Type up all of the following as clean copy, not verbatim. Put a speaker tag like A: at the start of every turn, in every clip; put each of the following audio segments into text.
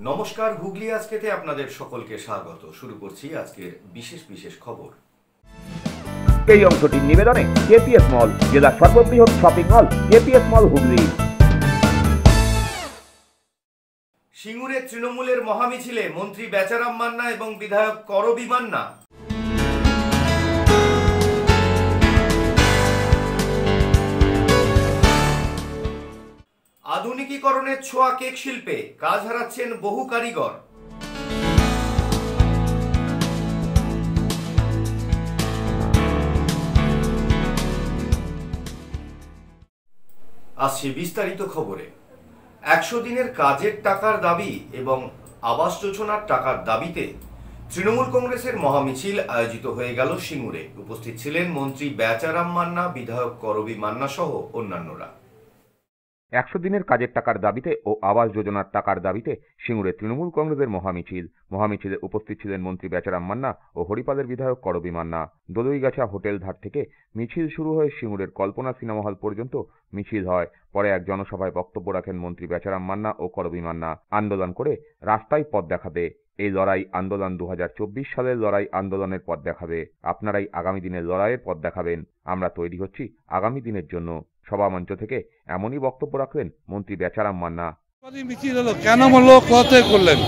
A: নমস্কার, হুগলি আজকেতে আপনাদের সকলকে স্বাগত। শুরু করছি আজকের বিশেষ বিশেষ খবর।
B: এই অংশটির নিবেদনে কেপিএস মল, জেলার সর্ববৃহৎ শপিং মল কেপিএস মল হুগলি।
A: সিঙ্গুরে তৃণমূলের মহামিছিলে মন্ত্রী বেচারাম মান্না এবং বিধায়ক করবি মান্না। আধুনিকীকরণের ছোঁয়া কেক শিল্পে, কাজ হারাচ্ছেন বহু কারিগর। আসছে বিস্তারিত খবরে। 100 দিনের কাজের টাকার দাবি এবং আবাস যোজনার টাকার দাবিতে তৃণমূল কংগ্রেসের মহামিছিল আয়োজিত হয়ে গেল সিঙ্গুরে। উপস্থিত ছিলেন মন্ত্রী বেচারাম মান্না, বিধায়ক করবি মান্না সহ অন্যান্যরা।
B: 100 দিনের কাজের টাকার দাবিতে ও আবাস যোজনার টাকার দাবিতে সিঙ্গুরে তৃণমূল কংগ্রেসের মহামিছিলে উপস্থিত ছিলেন মন্ত্রী বেচারাম মান্না ও হরিপালের বিধায়ক করবি মান্না। দলুইগাছা হোটেল ধার থেকে মিছিল শুরু হয়ে সিঙ্গুরের কল্পনা সিনেমা হল পর্যন্ত মিছিল হয়। পরে এক জনসভায় বক্তব্য রাখেন মন্ত্রী বেচারাম মান্না ও করবি মান্না। আন্দোলন করে রাস্তায় পথ দেখাবে, এই লড়াই আন্দোলন 2024 সালের লড়াই আন্দোলনের পথ দেখাবে। আপনারাই আগামী দিনের লড়াইয়ের পথ দেখাবেন। আমরা তৈরি হচ্ছি আগামী দিনের জন্য। সভামঞ্চ থেকে এমনই বক্তব্য রাখলেন মন্ত্রী বেচারাম মান্না।
C: মিছিল হলো কেন হলো, কত করলেন?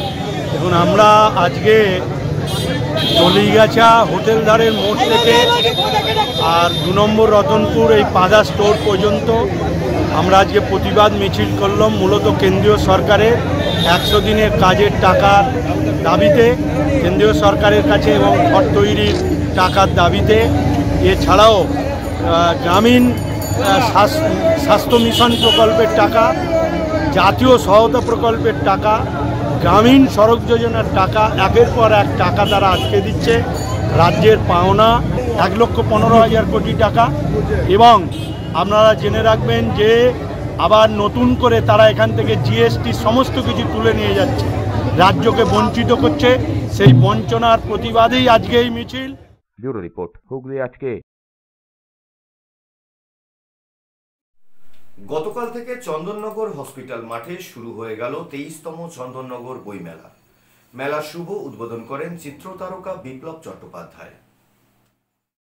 D: দেখুন, আমরা আজকে দলিগাছা হোটেল ধারের মোড় থেকে আর 2 নম্বর রতনপুর এই পাদা স্টোর পর্যন্ত আমরা আজকে প্রতিবাদ মিছিল করলাম। মূলত কেন্দ্রীয় সরকারের 100 দিনের কাজের টাকার দাবিতে, কেন্দ্রীয় সরকারের কাছে এবং ঘর তৈরির টাকার দাবিতে, এছাড়াও গ্রামীণ স্বাস্থ্য মিশন প্রকল্পের টাকা, জাতীয় সহায়তা প্রকল্পের টাকা, গ্রামীণ সড়ক যোজনার টাকা, একের পর এক টাকা তারা আটকে দিচ্ছে। রাজ্যের পাওনা 1,15,000 কোটি টাকা। এবং আপনারা জেনে রাখবেন যে আবার নতুন করে তারা এখান থেকে জিএসটি সমস্ত কিছু তুলে নিয়ে যাচ্ছে, রাজ্যকে বঞ্চিত করছে। সেই বঞ্চনার প্রতিবাদেই আজকে এই মিছিল।
B: ব্যুরো রিপোর্ট, হুগলি আজকে।
A: গতকাল থেকে চন্দননগর হসপিটাল মাঠে শুরু হয়ে গেল 23তম চন্দননগর বইমেলা। মেলার শুভ উদ্বোধন করেন চিত্রতারকা বিপ্লব চট্টোপাধ্যায়।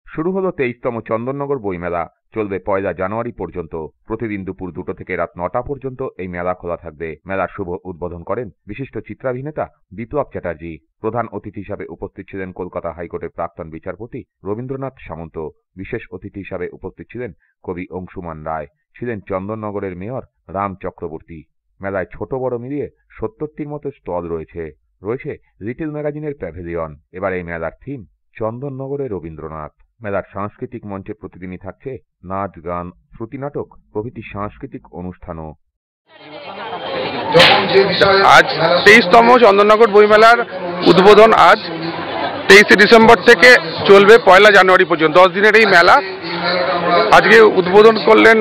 B: শুরু হলো 23তম চন্দননগর বইমেলা। চলবে 1 জানুয়ারি পর্যন্ত। প্রতিদিন দুপুর 2টা থেকে রাত 9টা পর্যন্ত এই মেলা খোলা থাকবে। মেলার শুভ উদ্বোধন করেন বিশিষ্ট চিত্রাভিনেতা বিপ্লব চ্যাটার্জি। প্রধান অতিথি হিসাবে উপস্থিত ছিলেন কলকাতা হাইকোর্টের প্রাক্তন বিচারপতি রবীন্দ্রনাথ সামন্ত। বিশেষ অতিথি হিসাবে উপস্থিত ছিলেন কবি অংশুমান রায়। ছিলেন চন্দননগরের মেয়র রাম চক্রবর্তী। মেলায় ছোট বড় মিলিয়ে 70টির মতো স্টল রয়েছে। লিটল ম্যাগাজিনের প্যাভিলিয়ন। এবার এই মেলার থিম চন্দননগরে রবীন্দ্রনাথ। মেলার সাংস্কৃতিক মঞ্চে প্রতিদিনই থাকছে নাচ, গান, শ্রুতি নাটক প্রভৃতি সাংস্কৃতিক অনুষ্ঠানও।
C: আজ 23তম চন্দননগর বইমেলার উদ্বোধন আজ 23শে ডিসেম্বর থেকে চলবে 1 জানুয়ারি পর্যন্ত। 10 দিনের এই মেলা আজকে উদ্বোধন করলেন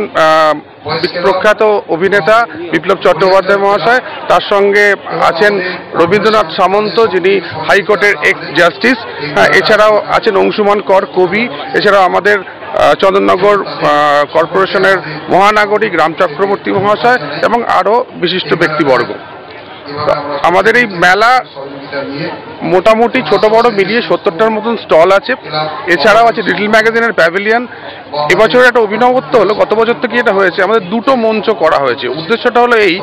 C: প্রখ্যাত অভিনেতা বিপ্লব চট্টোপাধ্যায় মহাশয়। তার সঙ্গে আছেন রবীন্দ্রনাথ সামন্ত, যিনি হাইকোর্টের এক্স জাস্টিস। এছাড়াও আছেন অংশুমান কর, কবি। এছাড়াও আমাদের চন্দননগর কর্পোরেশনের মহানাগরিক রাম চক্রবর্তী মহাশয় এবং আরও বিশিষ্ট ব্যক্তিবর্গ। আমাদের এই মেলা মোটামুটি ছোট বড় মিলিয়ে 70টার মতন স্টল আছে। এছাড়াও আছে লিটল ম্যাগাজিনের প্যাভিলিয়ন। এবছর একটা অভিনবত্ব হলো, গত বছর থেকে এটা হয়েছে, আমাদের 2টো মঞ্চ করা হয়েছে। উদ্দেশ্যটা হলো এই,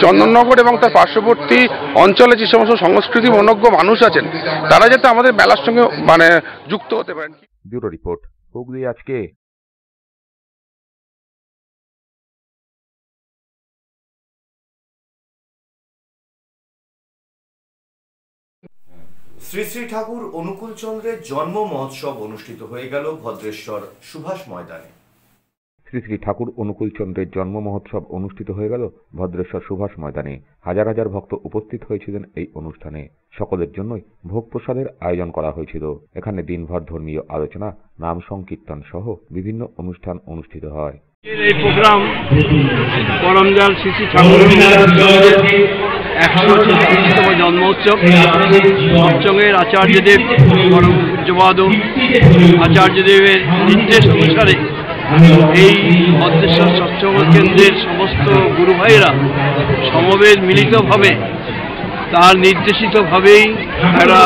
C: চন্দননগর এবং তার পার্শ্ববর্তী অঞ্চলে যে সমস্ত সংস্কৃতি মনজ্ঞ মানুষ আছেন তারা যাতে আমাদের মেলার সঙ্গে যুক্ত হতে পারেন।
B: ব্যুরো রিপোর্ট, হুগলি আজকে।
A: শ্রী শ্রী ঠাকুর অনুকূল চন্দ্রের জন্ম মহোৎসব অনুষ্ঠিত হয়ে গেল ভদ্রেশ্বর সুভাষ ময়দানে।
B: শ্রী শ্রী ঠাকুর অনুকূল চন্দ্রের জন্ম মহোৎসব অনুষ্ঠিত হয়ে গেল ভদ্রেশ্বর সুভাষ ময়দানে। হাজার হাজার ভক্ত উপস্থিত হয়েছিলেন এই অনুষ্ঠানে। সকলের জন্যই ভোগ প্রসাদের আয়োজন করা হয়েছিল। এখানে দিনভর ধর্মীয় আলোচনা, নাম সংকীর্তন সহ বিভিন্ন অনুষ্ঠান অনুষ্ঠিত হয়।
D: এই প্রোগ্রাম পরমদয়াল শ্রী শ্রী ঠাকুর 136তম জন্মোৎসব। সৎসঙ্গের আচার্যদেব, পরম পূজ্যপাদ আচার্যদেবের নির্দেশ অনুসারে এই ভদ্রেশ্বর সৎসঙ্গ কেন্দ্রের সমস্ত গুরু ভাইরা সমবেত মিলিতভাবে
E: তার নির্দেশিতভাবেই একটা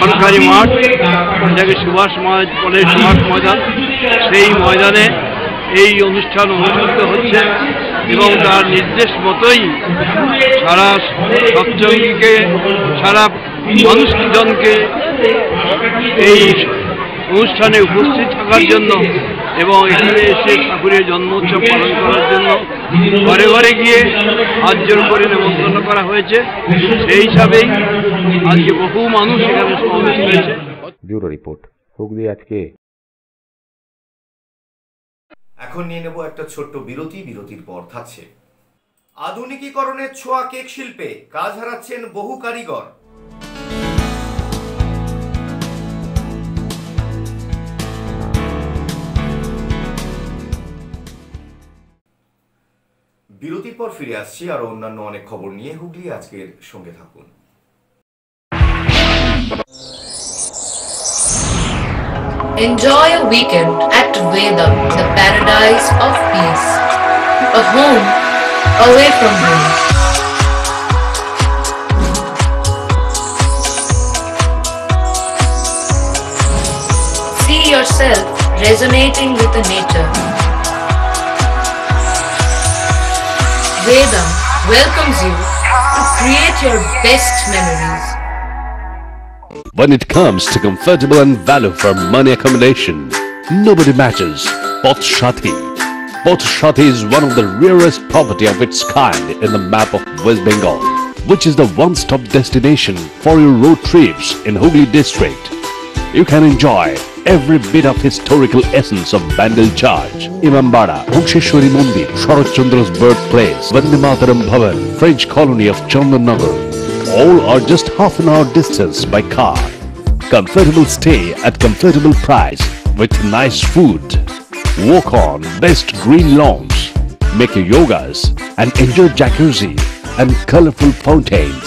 E: সরকারি মাঠ, যেটাকে সুভাষ ময়দান, সেই ময়দানে এই অনুষ্ঠান অনুষ্ঠিত হচ্ছে এবং তার নির্দেশ মতোই সারা সপ্তমীকে, সারা মানুষজনকে এই অনুষ্ঠানে উপস্থিত থাকার জন্য এবং এখানে এসে ঠাকুরের জন্মোৎসব পালন করার জন্য ঘরে ঘরে গিয়ে হাত জোর করে নেমন্তন্ন করা হয়েছে। সেই হিসাবেই আজকে বহু মানুষ এখানে সমাবেশ হয়েছে।
B: ব্যুরো রিপোর্ট, হুগলি আজকে।
A: এখন নিয়ে নেব একটা ছোট্ট বিরতি। বিরতির পর থাকছে আধুনিকীকরণের ছোঁয়া কেক শিল্পে, কাজ হারাচ্ছেন বহু কারিগর। বিরতির পর ফিরে আসছি আরো অন্যান্য অনেক খবর নিয়ে। হুগলি আজকের সঙ্গে থাকুন।
F: Enjoy a weekend at Vedam, the paradise of peace. A home away from home. See yourself resonating with the nature. Vedam welcomes you to create your best memories.
G: When it comes to comfortable and value for money accommodation, nobody matches Pothshati. Pothshati is one of the rarest property of its kind in the map of West Bengal, which is the one-stop destination for your road trips in Hooghly district. You can enjoy every bit of historical essence of Bandel Church, Imambara, Bhuksheshwari Mandir, Sharat Chandra's birthplace, Vande Mataram Bhavan, French colony of Chandannagar. All are just half an hour distance by car. Comfortable stay at comfortable price with nice food. Walk on best green lawns, make your yogas and enjoy jacuzzi and colorful fountains.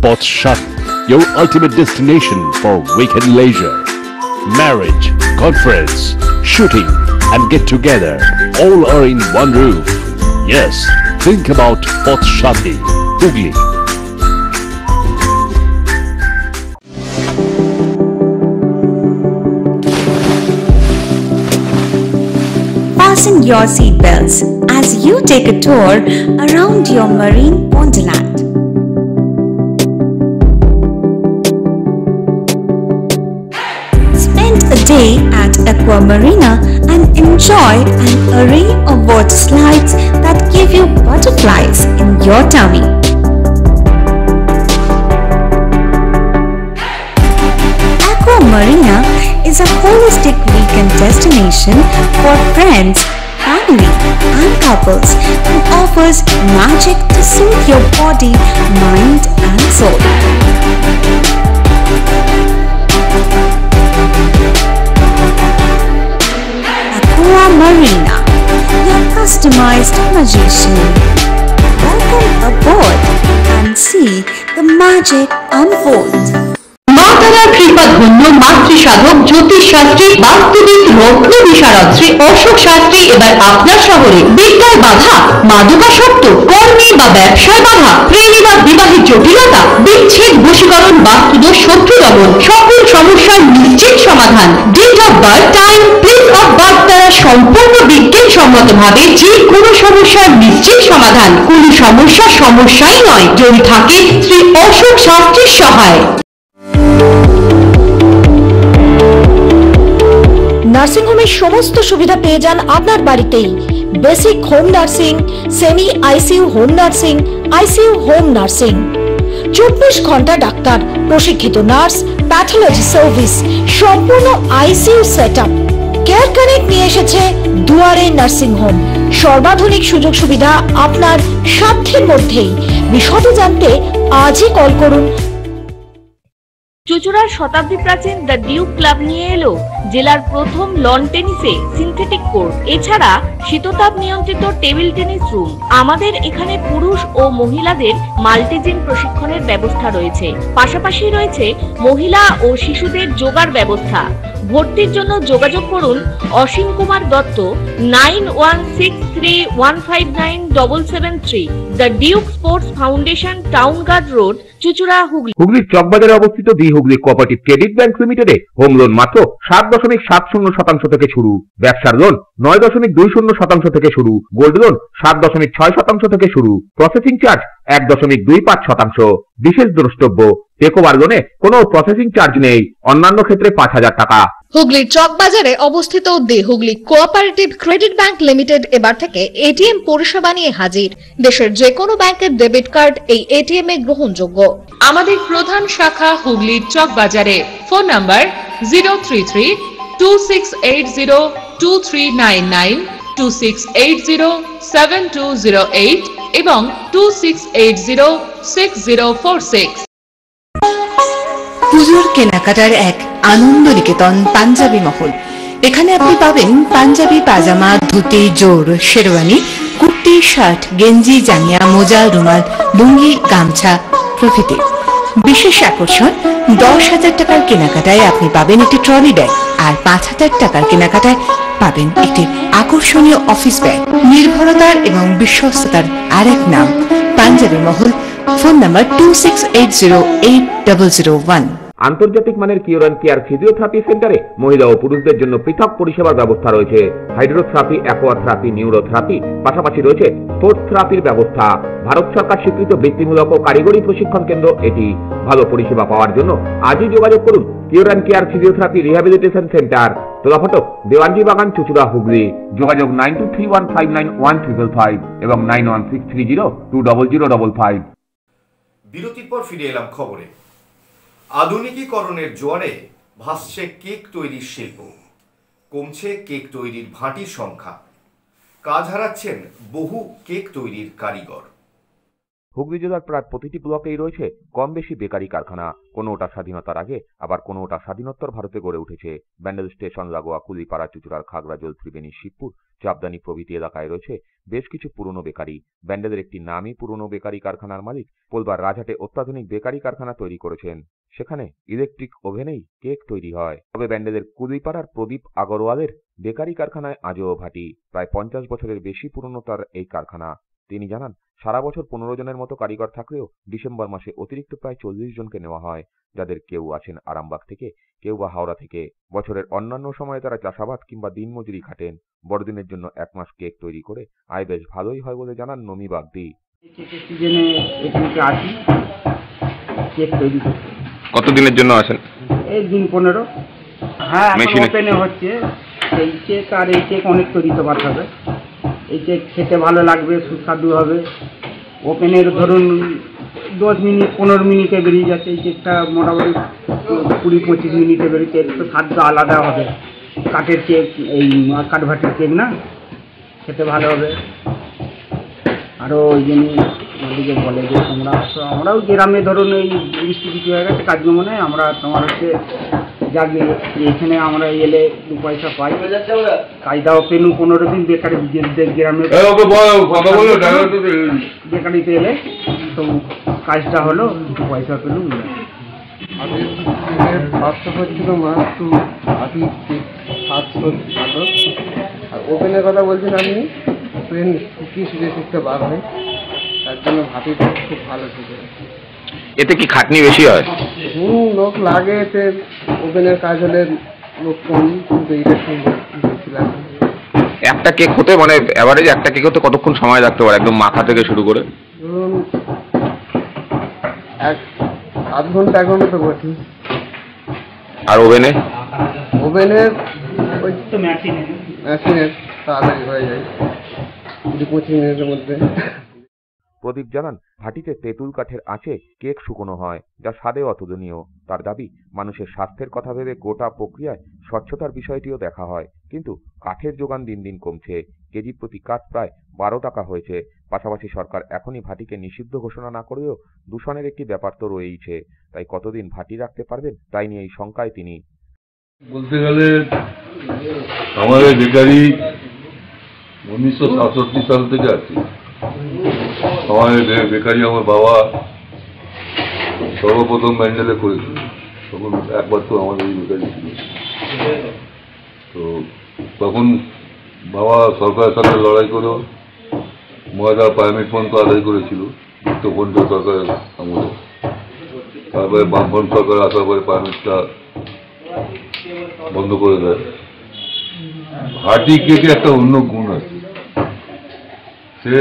G: Pothshati, your ultimate destination for weekend leisure. Marriage, conference, shooting and get together all are in one roof. Yes, think about Pothshati, Hooghly.
H: Fasten your seatbelts as you take a tour around your marine wonderland. Spend a day at Aqua Marina and enjoy an array of water slides that give you butterflies in your tummy. Aqua Marina is a holistic weekend destination for friends, family and couples and offers magic to soothe your body, mind and soul. Aqua Marina, your customized magician. Welcome aboard and see the magic unfold.
I: মাতারা কৃপা ধন্য মাতৃসাধক জ্যোতিষ শাস্ত্রী বাস্তুবিদ রত্ন বিশারদ শ্রী অশোক শাস্ত্রী এবার আপনার শহরে। বিদ্যায় বাধা, মাদকাসক্ত, কর্মে বা ব্যবসায় বাধা, প্রেমে বা বিবাহের জটিলতা, বিচ্ছেদ, বশীকরণ, বাস্তুদোষ, শত্রু দমন, সকল সমস্যার নিশ্চিত সমাধান। Date of birth, time, place of birth দ্বারা সম্পূর্ণ বিজ্ঞানসম্মত ভাবে যে কোনো সমস্যার নিশ্চিত সমাধান। কোন সমস্যাই নয় যদি থাকে শ্রী অশোক শাস্ত্রীর সহায়।
J: নার্সিং হোমের সমস্ত সুবিধা পেয়ে যান আপনার বাড়িতেই। Basic home nursing, semi ICU home nursing, ICU home nursing, 24 ঘন্টা ডাক্তার, প্রশিক্ষিত নার্স, প্যাথোলজি সার্ভিস, সম্পূর্ণ আইসিইউ সেটআপ। কেয়ার কানেক্ট নিয়ে এসেছে দুয়ারে নার্সিং হোম। সর্বাধুনিক সুযোগ সুবিধা আপনার সাধ্যের মধ্যেই। বিশদে জানতে আজই কল করুন
K: চুঁচুড়ার শতাব্দী প্রাচীন দ্য ডিউক ক্লাব নিয়ে এলো জেলার প্রথম লন টেনিসে সিনথেটিক কোর্ট, এছাড়া শীততাপ নিয়ন্ত্রিত টেবিল টেনিস রুম। আমাদের এখানে পুরুষ ও মহিলাদের মাল্টিজিম প্রশিক্ষণের ব্যবস্থা রয়েছে, পাশাপাশি রয়েছে মহিলা ও শিশুদের যোগার ব্যবস্থা। ভর্তির জন্য যোগাযোগ করুন Asim Kumar Dutta 9163159773, the duke sports foundation, town guard road, Chuchura, Hooghly.
B: হুগলির চকবাজারে অবস্থিত the Hooghly cooperative credit bank লিমিটেডে হোম লোন মাত্র 7.70% থেকে শুরু, ব্যবসার লোন 9.20% থেকে শুরু, গোল্ড লোন 7.6% থেকে শুরু, প্রসেসিং চার্জ 1.25%। বিশেষ দ্রষ্টব্য, টেকওভার লোনে কোনো প্রসেসিং চার্জ নেই, অন্যান্য ক্ষেত্রে 5,000 টাকা।
J: হুগলির চকবাজারে অবস্থিত the Hooghly cooperative credit bank limited এবার থেকে এটিএম পরিষেবা নিয়ে হাজির। দেশের যে কোনো ব্যাংকের ডেবিট কার্ড এই এটিএম এ গ্রহণযোগ্য।
L: আমাদের প্রধান শাখা হুগলির চকবাজারে। ফোন নাম্বার 033-2680-2399, 2680-7208 এবং 2680-6046।
M: পুজোর কেনাকাটার এক আনন্দ নিকেতন পাঞ্জাবি মহল। এখানে আপনি পাবেন পাঞ্জাবি, পাজামা, ধুতি, জোর, শেরওয়ানি, কুর্তি, শার্ট, গেঞ্জি, জাঙ্গিয়া, মোজা, রুমাল, লুঙ্গি, গামছা প্রভৃতি। বিশেষ আকর্ষণ, 10,000 টাকার কেনাকাটায় আপনি পাবেন একটি ট্রলি ব্যাগ, আর 5,000 টাকার কেনাকাটায় পাবেন একটি আকর্ষণীয় অফিস ব্যাগ। নির্ভরতার এবং বিশ্বস্ততার আরেক নাম পাঞ্জাবি মহল। Phone number 26808001।
B: আন্তর্জাতিক মানের কিওর অ্যান্ড কেয়ার ফিজিওথেরাপি সেন্টারে মহিলা ও পুরুষদের জন্য পৃথক পরিষেবার ব্যবস্থা রয়েছে। হাইড্রোথেরাপি, অ্যাকোয়াথেরাপি, নিউরোথেরাপি, পাশাপাশি রয়েছে স্পোর্টস থেরাপির ব্যবস্থা। ভারত সরকার স্বীকৃত বৃত্তিমূলক ও কারিগরি প্রশিক্ষণ কেন্দ্র এটি। ভালো পরিষেবা পাওয়ার জন্য আজই যোগাযোগ করুন cure and care physiotherapy rehabilitation centre, Tolaphatak, Dewanji Bagan, Chuchura, Hooghly. যোগাযোগ 9231591555 এবং 9163020055।
A: বিরতির পর ফিরে এলাম খবরে। আধুনিকীকরণের জোয়ারে ভাসছে কেক তৈরির শিল্প, কমছে কেক তৈরির ভাটির সংখ্যা, কাজ হারাচ্ছেন বহু কেক তৈরির কারিগর।
B: হুগলি জেলার প্রায় প্রতিটি ব্লকেই রয়েছে কম বেশি বেকারি কারখানা। কোনোটা স্বাধীনতার আগে, আবার কোনোটা স্বাধীনোত্তর ভারতে গড়ে উঠেছে। ব্যান্ডেল স্টেশন লাগোয়া কুলিপাড়া, চুঁচুড়ার খাগড়াজল, ত্রিবেণী, শিবপুর, চাপদানি প্রভৃতি এলাকায় রয়েছে বেশ কিছু পুরনো বেকারি। ব্যান্ডেলের একটি নামী পুরনো বেকারি কারখানার মালিক পোলবার রাজহাটে অত্যাধুনিক বেকারি কারখানা তৈরি করেছেন। সেখানে ইলেকট্রিক ওভেনেই কেক তৈরি হয়। তবে ব্যান্ডেলের কুলিপাড়ার প্রদীপ আগরওয়ালের বেকারি কারখানায় আজও ভাটি। প্রায় 50 বছরের বেশি পুরনো তার এই কারখানা। তিনি জানান, সারা বছর 15 জনের মতো কারিগর থাকলেও ডিসেম্বর মাসে অতিরিক্ত প্রায় 40 জনকে নেওয়া হয়, যাদের কেউ আছেন আরামবাগ থেকে, কেউ বা হাওড়া থেকে। বছরের অন্যান্য সময়ে তারা চাষাবাদ কিংবা দিনমজুরি খাটেন। বড়দিনের জন্য 1 মাস কেক তৈরি করে আয় বেশ ভালোই হয় বলে জানান নমি বাগদি।
C: কতদিনের জন্য আছেন?
N: এই দিন 15। হ্যাঁ, ওপেনে হচ্ছে এই কেক, আর এই কেক অনেক তৈরি তো পারতে হবে। এই কেক খেতে ভালো লাগবে, সুস্বাদু হবে। ওপেনের ধরুন 10 মিনিট 15 মিনিটে বেরিয়ে যাচ্ছে, এই কেকটা মোটামুটি 20-25 মিনিটে বেরিয়েছে। একটু স্বাদটা আলাদা হবে। কাঠের কেক, এই কাঠভাটের কেক না, খেতে ভালো হবে। আরও ওই জন্য আমাদেরকে বলে যে আমরাও গ্রামে ধরুন এই বৃষ্টি কিছু হয়ে গেছে, কাজকর্ম নেই, আমরা তোমার হচ্ছে যাকে এখানে আমরা এলে 2 পয়সা পাই। কাজটাও পেলু 15 দিন বেকারি গ্রামে বেকারিতে এলে তো কাজটা হলো, 2 পয়সা পেলুম।
O: খরচা হচ্ছিল মাত্র 700 আর ওপেনের কথা বলছেন আপনি, ট্রেন শুকিয়ে শিখতে বার হয়, তার জন্য ভাতিটা খুব ভালো ছিল।
C: এতে কি খাটনি বেশি হয়?
O: লোক লাগে, এতে ওপেনের কাজ হলে লোক কম, কিন্তু এটা বেশি লাগে।
C: একটা কেক হতে মানে এভারেজ একটা কেক হতে কতক্ষণ সময় লাগতে পারে, একদম মাখা থেকে শুরু করে?
O: ধরুন 1 ঘন্টা 1 ঘন্টা তো বসি।
C: আর ওভেনের
N: ওই তো
O: মেশিনের তাড়াতাড়ি হয়ে যায়, 20-25 মিনিটের মধ্যে।
B: প্রদীপ জানান, ভাটিতে তেঁতুল কাঠের আঁচে কেক শুকনো হয়, যা স্বাদে অতুলনীয়। তার দাবি, মানুষের স্বাস্থ্যের কথা ভেবে গোটা প্রক্রিয়ায় স্বচ্ছতার বিষয়টিও দেখা হয়। কিন্তু কাঠের যোগান দিন দিন কমছে। কেজি প্রতি কাঠ প্রায় 12 টাকা হয়েছে। পাশাপাশি সরকার এখনই ভাটিকে নিষিদ্ধ ঘোষণা না করেও দূষণের একটি ব্যাপার তো রয়েইছে, তাই কতদিন ভাটি রাখতে পারবেন তাই নিয়ে এই শঙ্কায় তিনি।
P: বলতে গেলে আমাদের বেকারি 1967 সাল থেকে আছে। আমাদের বেকারি আমার বাবা সর্বপ্রথম ম্যান্ডেলে করেছিল, তখন একবার তো আমাদের এই বেকারি ছিল। তো তখন বাবা সরকারের সাথে লড়াই করেও ময়দা পারমিট পর্যন্ত আদায় করেছিল যুক্তফ্রন্ট সরকারের আমলে। তারপরে বামফ্রন্ট সরকার আসার পরে পারমিটটা বন্ধ করে দেয়। ভাটি কেকে একটা অন্য গুণ আছে, সে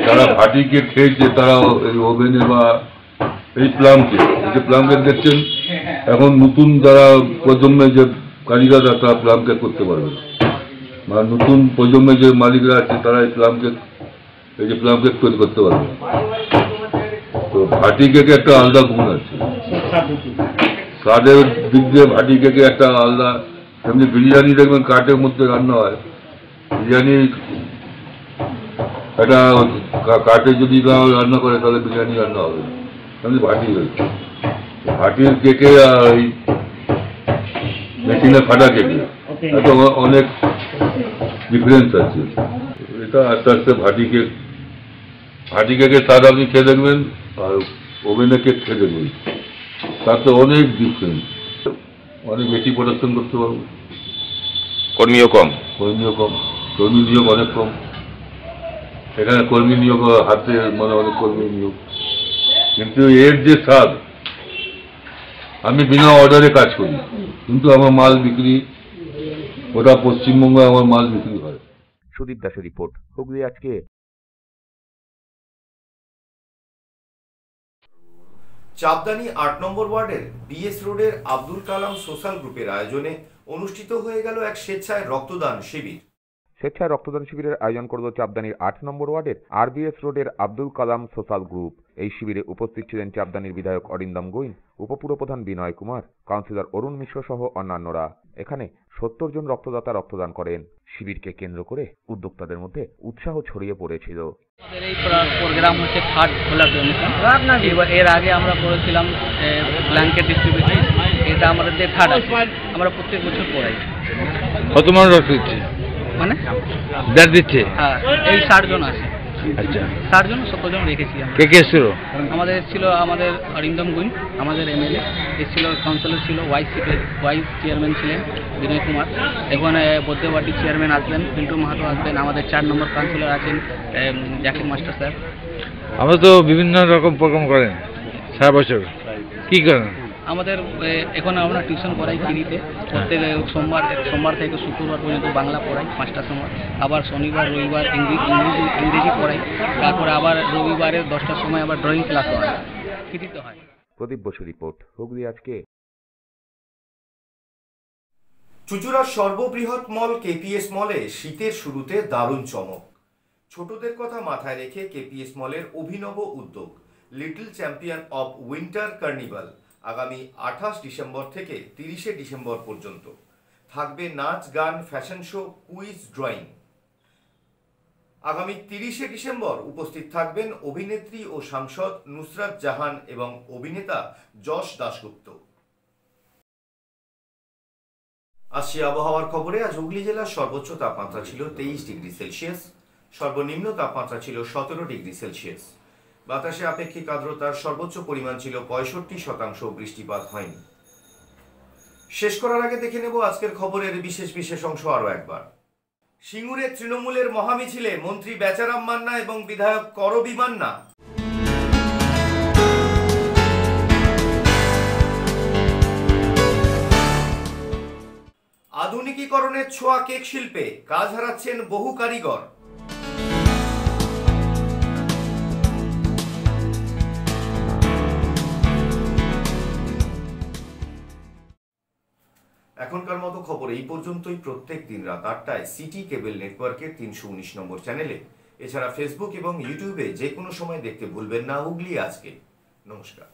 P: যারা ভাটি কেক খেয়েছে তারা এই ওভেনে বা এই প্লাম কেক, যে প্লাম কেক দেখছেন এখন নতুন যারা প্রজন্মে যে কারিগররা তারা প্লাম কেক করতে পারবে, বা নতুন প্রজন্মে যে মালিকরা আছে তারা এই প্লাম কেক তৈরি করতে পারবে। তো ভাটি কেকে একটা আলাদা গুণ আছে, স্বাদের দিক দিয়ে ভাটি কেকে একটা আলাদা। এমনি বিরিয়ানি দেখবেন কাঠের মধ্যে রান্না হয়, বিরিয়ানি একটা কাঠে যদি রান্না করে তাহলে বিরিয়ানি রান্না হবে, এমনি ভাটি হয়েছে। ভাটির কেকে আর ওই মেশিনে ফাটা কেকে এত অনেক ডিফারেন্স আছে। এটা আস্তে আস্তে ভাটি কেকের স্বাদ আপনি খেয়ে দেখবেন আর ওভেনে কেক খেয়ে দেখবেন, তাতে অনেক ডিফারেন্স, অনেক বেশি প্রোডাকশন করতে পারবো।
B: কর্মীও কম, কর্মী
P: নিয়োগ অনেক কম। এখানে কর্মী নিয়োগ হাতে অনেক কর্মী নিয়োগ, কিন্তু এর যে স্বাদ, আমি বিনা অর্ডারে কাজ করি কিন্তু আমার মাল বিক্রি, ওটা পশ্চিমবঙ্গে আমার মাল বিক্রি হয়।
B: সুদীপ দাসের রিপোর্ট, হুগলি আজকে।
A: চাপদানি 8 নম্বর ওয়ার্ডের বিএস রোডের আব্দুল কালাম সোশ্যাল গ্রুপের আয়োজনে অনুষ্ঠিত হয়ে গেল এক স্বেচ্ছায় রক্তদান শিবির।
B: স্বেচ্ছায় রক্তদান শিবিরের আয়োজন করল চাপদানির 8 নম্বর ওয়ার্ডের আরবিএস রোডের আব্দুল কালাম সোশ্যাল গ্রুপ। এই শিবিরে উপস্থিত ছিলেন চাপদানির বিধায়ক অরিন্দম গোইন, উপপুরপ্রধান বিনয় কুমার, কাউন্সিলর অরুণ মিশ্র সহ অন্যান্যরা। এখানে 70 জন রক্তদাতা রক্তদান করেন। শিবিরকে কেন্দ্র করে উদ্যোক্তাদের মধ্যে উৎসাহ ছড়িয়ে পড়েছিল।
Q: আমাদের এই প্রোগ্রাম হচ্ছে থার্ড ব্লাড ডোনেশন। এর আগে আমরা করেছিলাম ব্ল্যাঙ্কেট ডিস্ট্রিবিউশন, এটা আমাদের থার্ড আছে। আমরা প্রত্যেক বছর করাই।
R: কত মানুষ রক্ত দিচ্ছে?
Q: মানে
R: ব্লাড দিচ্ছে?
Q: হ্যাঁ, এই 60 জন আছে।
R: আচ্ছা,
Q: 60 জন 70 জন রেখেছি আমরা।
R: কে কে এসেছিল?
Q: আমাদের ছিল আমাদের অরিন্দম গুইন, আমাদের এমএলএ এসেছিল, কাউন্সিলর ছিল, ওয়াইস চেয়ারম্যান ছিলেন বিনয় কুমার, এখানে বদ্যবাটি চেয়ারম্যান আসবেন, পিন্টু মাহাতো আসবেন, আমাদের 4 নম্বর কাউন্সিলর আছেন জাকির মাস্টার স্যার।
R: আমরা তো বিভিন্ন রকম প্রোগ্রাম করেন সারা বছর, কি করেন?
Q: আমাদের এখন আমরা টিউশন পড়াই ফ্রিতে, প্রত্যেক সোমবার থেকে শুক্রবার পর্যন্ত বাংলা পড়াই 5টার সময়, আবার শনিবার রবিবার ইংরেজি পড়াই, তারপরে আবার রবিবারে 10টার সময় আবার ড্রয়িং ক্লাস হয়, ফ্রিতে হয়।
B: প্রদীপ বসু রিপোর্ট, হুগলি আজকে।
A: চুঁচুড়ার সর্ববৃহৎ মল কেপিএস মলে শীতের শুরুতে দারুণ চমক। ছোটদের কথা মাথায় রেখে কেপিএস মলের অভিনব উদ্যোগ little champion of winter carnival আগামী 28 ডিসেম্বর থেকে 30শে ডিসেম্বর পর্যন্ত থাকবে নাচ, গান, ফ্যাশন শো, কুইজ, ড্রয়িং। আগামী 30শে ডিসেম্বর উপস্থিত থাকবেন অভিনেত্রী ও সাংসদ নুসরাত জাহান এবং অভিনেতা যশ দাশগুপ্ত। আসছি আবহাওয়ার খবরে। আজ হুগলি জেলার সর্বোচ্চ তাপমাত্রা ছিল 23 ডিগ্রি সেলসিয়াস, সর্বনিম্ন তাপমাত্রা ছিল 17 ডিগ্রি সেলসিয়াস। বাতাসে আপেক্ষিক আর্দ্রতার সর্বোচ্চ পরিমাণ ছিল 65%, বৃষ্টিপাত হয়নি। শেষ করার আগে দেখে নেব আজকের খবরের বিশেষ অংশ আরো একবার। সিঙ্গুরে তৃণমূলের মহামিছিলে মন্ত্রী বেচারাম মান্না এবং বিধায়ক করবি মান্না। আধুনিকীকরণের ছোঁয়া কেক শিল্পে, কাজ হারাচ্ছেন বহু কারিগর। এখনকার মতো খবর এই পর্যন্তই। প্রত্যেক দিন রাত 8টায় সিটি কেবল নেটওয়ার্কের 319 নম্বর চ্যানেলে, এছাড়া ফেসবুক এবং ইউটিউবে যে কোনো সময় দেখতে ভুলবেন না হুগলি আজকে। নমস্কার।